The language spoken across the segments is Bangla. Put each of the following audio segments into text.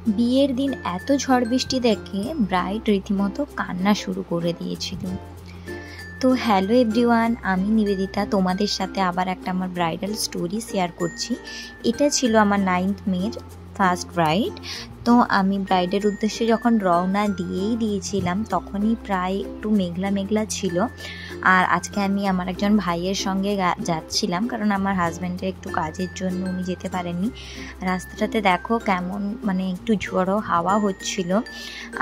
বিয়ের দিন এত ঝড় বৃষ্টি দেখে ব্রাইড রীতিমতো কান্না শুরু করে দিয়েছিল। তো হ্যালো এভরিওয়ান, আমি নিবেদিতা তোমাদের সাথে আবার একটা আমার ব্রাইডাল স্টোরি শেয়ার করছি। এটা ছিল আমার 9th মের ফার্স্ট ব্রাইড। তো আমি ব্রাইডের উদ্দেশ্যে যখন রওনা দিয়েছিলাম তখনই প্রায় একটু মেঘলা মেঘলা ছিল। আর আজকে আমি আমার একজন ভাইয়ের সঙ্গে যাচ্ছিলাম, কারণ আমার হাজব্যান্ডের একটু কাজের জন্য উনি যেতে পারেননি। রাস্তাটাতে দেখো কেমন একটু ঝড়ো হাওয়া হচ্ছিল,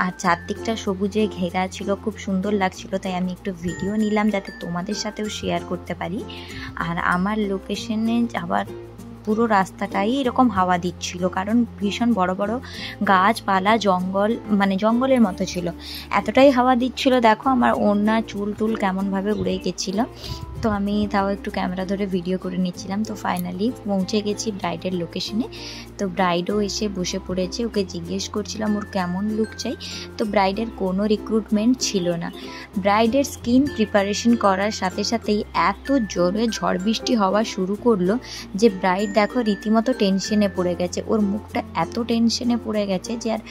আর চারদিকটা সবুজে ঘেরা ছিল, খুব সুন্দর লাগছিল। তাই আমি একটু ভিডিও নিলাম যাতে তোমাদের সাথেও শেয়ার করতে পারি। আর আমার লোকেশনে যাওয়ার পুরো রাস্তাটাই এরকম হাওয়া দিচ্ছিল, কারণ ভীষণ বড় বড় গাছপালা জঙ্গলের মতো ছিল, এতটাই হাওয়া দিচ্ছিল। দেখো আমার ওড়না চুল টুল কেমনভাবে উড়ে গেছিলো। তো আমি তাও একটু ক্যামেরা ধরে ভিডিও করে নিচ্ছিলাম। তো ফাইনালি পৌঁছে গেছি ব্রাইডের লোকেশনে। তো ব্রাইডও এসে বসে পড়েছে, ওকে জিজ্ঞেস করছিলাম ওর কেমন লুক চাই। তো ব্রাইডের কোনো রিক্রুটমেন্ট ছিল না। ব্রাইডের স্কিন প্রিপারেশন করার সাথে সাথেই এত জোরে ঝড় বৃষ্টি হওয়া শুরু করলো যে ব্রাইড দেখো রীতিমতো টেনশনে পড়ে গেছে। ওর মুখটা এত টেনশনে পড়ে গেছে যে আর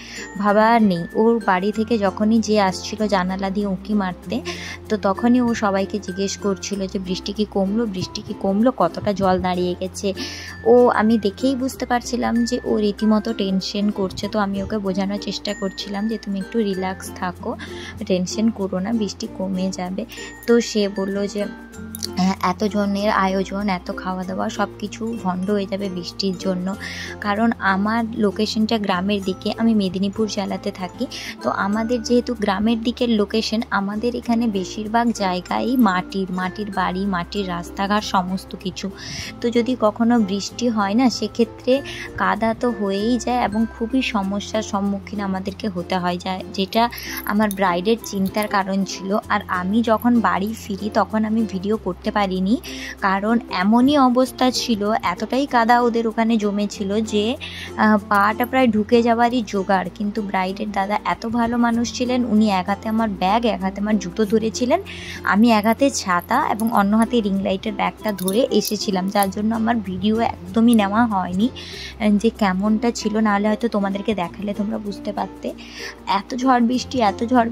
ভাবার নেই। ওর বাড়ি থেকে যখনই যে আসছিল জানালা দিয়ে উঁকি মারতে, তো তখনই ও সবাইকে জিজ্ঞেস করছিল যে বৃষ্টি কি কমলো, কতটা জল দাঁড়িয়ে গেছে। আমি দেখেই বুঝতে পারছিলাম যে ও রীতিমতো টেনশন করছে। তো আমি ওকে বোঝানোর চেষ্টা করছিলাম যে তুমি একটু রিল্যাক্স থাকো, টেনশন করো না, বৃষ্টি কমে যাবে। তো সে বললো যে এত জনের আয়োজন, এত খাওয়া দাওয়া সব কিছু ভণ্ড হয়ে যাবে বৃষ্টির জন্য। কারণ আমার লোকেশনটা গ্রামের দিকে, আমি মেদিনীপুর জেলাতে থাকি। তো আমাদের যেহেতু গ্রামের দিকের লোকেশন, আমাদের এখানে বেশিরভাগ জায়গায় মাটির বাড়ি, মাটির রাস্তাঘাট সমস্ত কিছু। তো যদি কখনো বৃষ্টি হয় না, সেক্ষেত্রে কাদা তো হয়েই যায় এবং খুবই সমস্যার সম্মুখীন আমাদেরকে হতে হয়, যেটা আমার ব্রাইডের চিন্তার কারণ ছিল। আর আমি যখন বাড়ি ফিরি তখন আমি ভিডিও করতে পারিনি, কারণ এমনই অবস্থা ছিল, এতটাই কাদা ওদের ওখানে জমেছিল যে পাটা প্রায় ঢুকে যাওয়ারই জোগাড়। কিন্তু ব্রাইডের দাদা এত ভালো মানুষ ছিলেন, উনি এক হাতে আমার ব্যাগ, এক হাতে আমার জুতো ধরেছিলেন, আমি এক হাতে ছাতা এবং অন্য হাতে রিং লাইটের ব্যাগটা ধরে এসেছিলাম, যার জন্য আমার ভিডিও একদমই নেওয়া হয়নি যে কেমনটা ছিল, নাহলে হয়তো তোমাদেরকে দেখালে তোমরা বুঝতে পারতে। এত ঝড়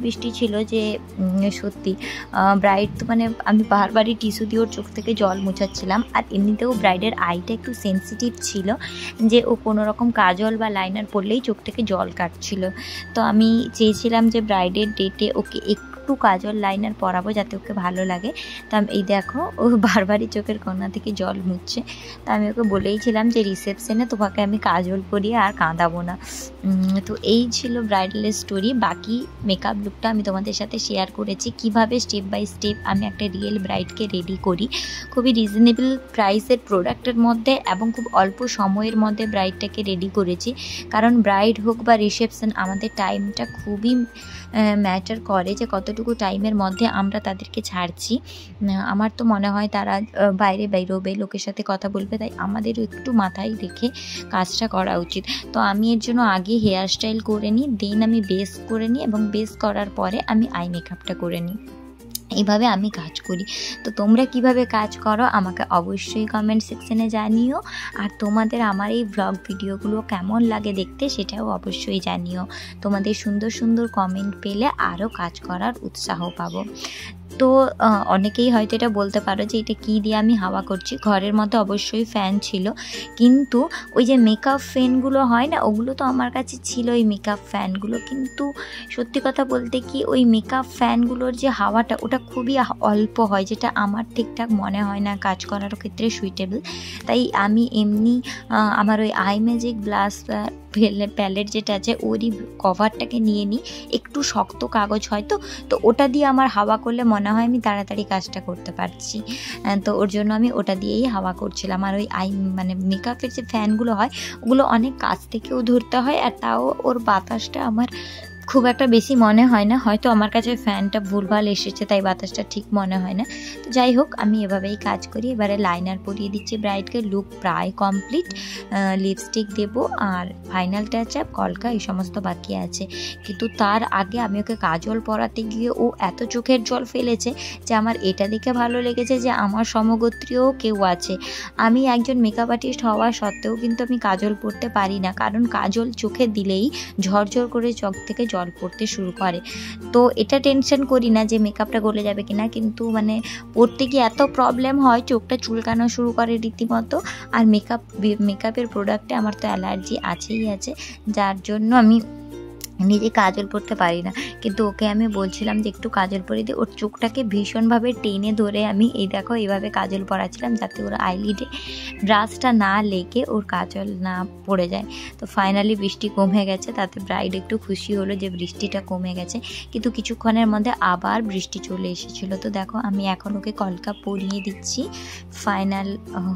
বৃষ্টি ছিল যে সত্যি ব্রাইড তো আমি বারবারই টিস্যু দিয়ে ওর চোখ থেকে জল মুছাচ্ছিলাম। আর এমনিতেও ব্রাইডের আইটা একটু সেন্সিটিভ ছিল, যে ও কোনো রকম কাজল বা লাইনার পরলেই চোখ থেকে জল কাটছিল। তো আমি চেয়েছিলাম যে ব্রাইডের ডেটে ওকে একটু কাজল লাইনার পরাবো যাতে ওকে ভালো লাগে। তো এই দেখো ও বারবারই চোখের কোণা থেকে জল মুছছে। তো আমি ওকে বলেইছিলাম যে রিসেপশনে তোমাকে আমি কাজল পরিয়ে আর কাঁদাবো না। তো এই ছিল ব্রাইডালের স্টোরি। বাকি মেকআপ লুকটা আমি তোমাদের সাথে শেয়ার করেছি, কিভাবে স্টেপ বাই স্টেপ আমি একটা রিয়েল ব্রাইডকে রেডি করি, খুবই রিজনেবল প্রাইসের প্রোডাক্টের মধ্যে এবং খুব অল্প সময়ের মধ্যে ব্রাইডটাকে রেডি করেছি। কারণ ব্রাইড হোক বা রিসেপশন, আমাদের টাইমটা খুবই ম্যাটার করে, যে কতটুকু টাইমের মধ্যে আমরা তাদেরকে ছাড়ছি। আমার তো মনে হয় তারা বাইরে বেরোবে, লোকের সাথে কথা বলবে, তাই আমাদেরও একটু মাথায় রেখে কাজটা করা উচিত। তো আমি এর জন্য আগে হেয়ার স্টাইল করে নিই, দেন আমি বেস করে নিই, এবং বেস করার পরে আমি আই মেকআপটা করে নিই। এইভাবে আমি কাজ করি। তো তোমরা কিভাবে কাজ করো আমাকে অবশ্যই কমেন্ট সেকশনে জানিও। আর তোমাদের আমার এই ব্লগ ভিডিওগুলো কেমন লাগে দেখতে সেটাও অবশ্যই জানিও। তোমাদের সুন্দর সুন্দর কমেন্ট পেলে আরও কাজ করার উৎসাহ পাবো। তো অনেকেই হয়তো এটা বলতে পারো যে এটা কী দিয়ে আমি হাওয়া করছি। ঘরের মধ্যে অবশ্যই ফ্যান ছিল, কিন্তু ওই যে মেকআপ ফ্যানগুলো হয় না, ওগুলো তো আমার কাছে ছিল, ওই মেকআপ ফ্যানগুলো। কিন্তু সত্যি কথা বলতে কি, ওই মেকআপ ফ্যানগুলোর যে হাওয়াটা ওটা খুবই অল্প হয়, যেটা আমার ঠিকঠাক মনে হয় না কাজ করার ক্ষেত্রে সুইটেবল। তাই আমি এমনি আমার ওই আই ম্যাজিক ব্লাশ প্যালেট যেটা আছে ওরই কভারটাকে নিয়ে নিই, একটু শক্ত কাগজ হয়তো, তো ওটা দিয়ে আমার হাওয়া করলে মনে হয় আমি তাড়াতাড়ি কাজটা করতে পারছি। তো ওর জন্য আমি ওটা দিয়েই হাওয়া করছিলাম। আর ওই মেকআপের যে ফ্যানগুলো হয় ওগুলো অনেক কাছ থেকেও ধরতে হয়, আর তাও ওর বাতাসটা আমার খুব একটা বেশি মনে হয় না, হয়তো আমার কাছে ফ্যানটা ভুলভাল এসেছে তাই বাতাসটা ঠিক মনে হয় না। তো যাই হোক, আমি এভাবেই কাজ করি। এবারে লাইনার পরিয়ে দিচ্ছি ব্রাইডকে। লুক প্রায় কমপ্লিট। লিপস্টিক দেবো আর ফাইনাল টাচ আপ, কলকা, এই সমস্ত বাকি আছে। কিন্তু তার আগে আমি ওকে কাজল পরাতে গিয়ে ও এত চোখের জল ফেলেছে যে আমার এটা দেখে ভালো লেগেছে যে আমার সমগোত্রীয় কেউ আছে। আমি একজন মেকআপ আর্টিস্ট হওয়া সত্ত্বেও কিন্তু আমি কাজল পরতে পারি না, কারণ কাজল চোখে দিলেই ঝরঝর করে চোখ থেকে জল পড়তে শুরু করে। তো এটা টেনশন করি না যে মেকআপটা গলে যাবে কিনা, কিন্তু মানে পরতে গিয়ে এত প্রবলেম হয়, চোখটা চুলকানো শুরু করে রীতিমতো। আর মেকআপের প্রোডাক্টে আমার তো অ্যালার্জি আছেই আছে, যার জন্য আমি নিজে কাজল পরতে পারি না। কিন্তু ওকে আমি বলছিলাম যে একটু কাজল পরিয়ে দিই, ওর চোখটাকে ভীষণভাবে টেনে ধরে আমি এই দেখো এইভাবে কাজল পরাচ্ছিলাম যাতে ওর আইলিডে ব্রাশটা না লেগে ওর কাজল না পড়ে যায়। তো ফাইনালি বৃষ্টি কমে গেছে, তাতে ব্রাইড একটু খুশি হলো যে বৃষ্টিটা কমে গেছে, কিন্তু কিছুক্ষণের মধ্যে আবার বৃষ্টি চলে এসেছিলো। তো দেখো আমি এখন ওকে কলকা পরিয়ে দিচ্ছি। ফাইনাল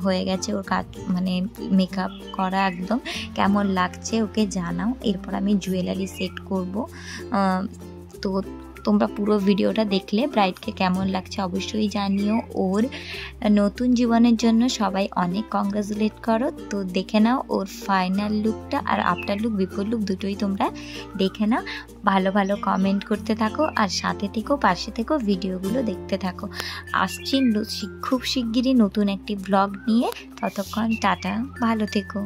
হয়ে গেছে ওর কাজ, মানে মেকআপ করা একদম। কেমন লাগছে ওকে জানাও। এরপর আমি জুয়েলারি সেট করব। তো তোমরা পুরো ভিডিওটা দেখলে ব্রাইডকে কেমন লাগছে অবশ্যই জানিও। ওর নতুন জীবনের জন্য সবাই অনেক কংগ্রাচুলেট করো। তো দেখে নাও ওর ফাইনাল লুকটা, আর আফটার লুক, বিফোর লুক দুটোই তোমরা দেখে নাও। ভালো ভালো কমেন্ট করতে থাকো আর সাথে থেকো, পাশে থেকো, ভিডিওগুলো দেখতে থাকো। আসছি খুব শিগগিরই নতুন একটি ব্লগ নিয়ে। ততক্ষণ টাটা, ভালো থেকো।